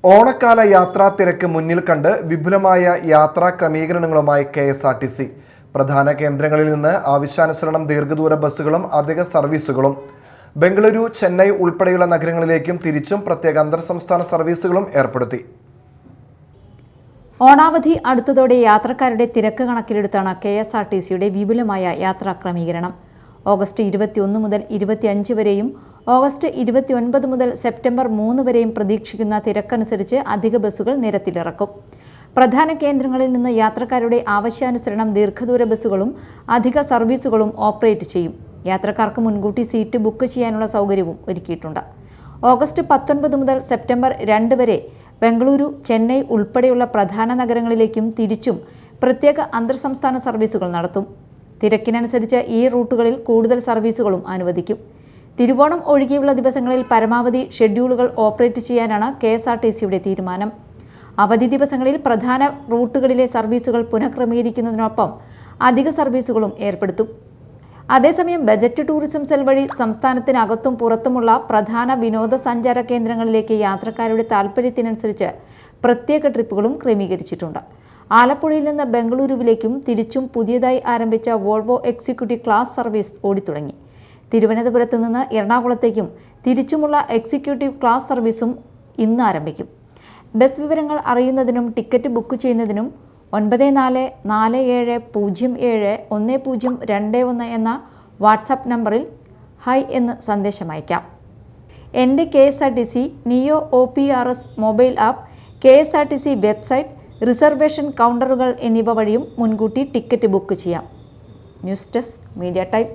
ഓണക്കാല യാത്രാ തിരക്ക് മുന്നിൽ കണ്ട് വിപുലമായ യാത്രാ ക്രമീകരണങ്ങളുമായി KSRTC. പ്രധാന കേന്ദ്രങ്ങളിൽ നിന്ന് ആവശ്യാനുസരണം ദീർഘദൂര ബസ്സുകളും അധിക സർവീസുകളും ബംഗളൂരു, ചെന്നൈ ഉൾപ്പെടെയുള്ള നഗരങ്ങളിലേക്കും തിരിച്ചും പ്രത്യേക അന്തർസംസ്ഥാന സർവീസുകളും ഏർപ്പെടുത്തി. ഓണാവധി അടുത്തതോടെ യാത്രക്കാരുടെ തിരക്ക് കണക്കിലെടുത്താണ് KSRTCയുടെ വിപുലമായ യാത്രാ ക്രമീകരണം. ഓഗസ്റ്റ് 21 മുതൽ 25 വരെയും ഓഗസ്റ്റ് 29 മുതൽ സെപ്റ്റംബർ 3 വരെയും പ്രതീക്ഷിക്കുന്ന തിരക്കനുസരിച്ച് അധിക ബസ്സുകൾ നിരത്തിലിറക്കും. പ്രധാന കേന്ദ്രങ്ങളിൽ നിന്ന് യാത്രക്കാരുടെ ആവശ്യാനുസരണം ദീർഘദൂര ബസ്സുകളും അധിക സർവീസുകളും ഓപ്പറേറ്റ് ചെയ്യും. യാത്രക്കാർക്ക് മുൻകൂട്ടി സീറ്റ് ബുക്ക് ചെയ്യാനുള്ള സൗകര്യവും ഒരുക്കിയിട്ടുണ്ട്. ഓഗസ്റ്റ് 19 മുതൽ സെപ്റ്റംബർ 2 വരെ ബംഗളൂരു, ചെന്നൈ ഉൾപ്പെടെയുള്ള പ്രധാന നഗരങ്ങളിലേക്കും തിരിച്ചും പ്രത്യേക അന്തർസംസ്ഥാന സർവീസുകൾ നടത്തും. തിരക്കിനനുസരിച്ച് ഈ റൂട്ടുകളിൽ കൂടുതൽ സർവീസുകളും അനുവദിക്കും. തിരുവോണം ഒഴികെയുള്ള ദിവസങ്ങളിൽ പരമാവധി ഷെഡ്യൂളുകൾ ഓപ്പറേറ്റ് ചെയ്യാനാണ് KSRTCയുടെ തീരുമാനം. അവധി ദിവസങ്ങളിൽ പ്രധാന റൂട്ടുകളിലെ സർവീസുകൾ പുനഃക്രമീകരിക്കുന്നതിനൊപ്പം അധിക സർവീസുകളും ഏർപ്പെടുത്തും. അതേസമയം ബജറ്റ് ടൂറിസം സെൽ വഴി സംസ്ഥാനത്തിനകത്തും പുറത്തുമുള്ള പ്രധാന വിനോദസഞ്ചാര കേന്ദ്രങ്ങളിലേക്ക് യാത്രക്കാരുടെ താൽപ്പര്യത്തിനനുസരിച്ച് പ്രത്യേക ട്രിപ്പുകളും ക്രമീകരിച്ചിട്ടുണ്ട്. ആലപ്പുഴയിൽ നിന്ന് ബംഗളൂരുവിലേക്കും തിരിച്ചും പുതിയതായി ആരംഭിച്ച വോൾവോ എക്സിക്യൂട്ടീവ് ക്ലാസ് സർവീസ് ഓടിത്തുടങ്ങി. തിരുവനന്തപുരത്ത് നിന്ന് എറണാകുളത്തേക്കും തിരിച്ചുമുള്ള എക്സിക്യൂട്ടീവ് ക്ലാസ് സർവീസും ഇന്ന് ആരംഭിക്കും. ബസ് വിവരങ്ങൾ അറിയുന്നതിനും ടിക്കറ്റ് ബുക്ക് ചെയ്യുന്നതിനും 9447071021 എന്ന വാട്സാപ്പ് നമ്പറിൽ ഹായ് എന്ന് സന്ദേശം അയക്കാം. എൻ്റെ KSRTC neo OPRS mobile app, KSRTC website, reservation കൗണ്ടറുകൾ എന്നിവ വഴിയും മുൻകൂട്ടി ടിക്കറ്റ് ബുക്ക് ചെയ്യാം. News desk, media time.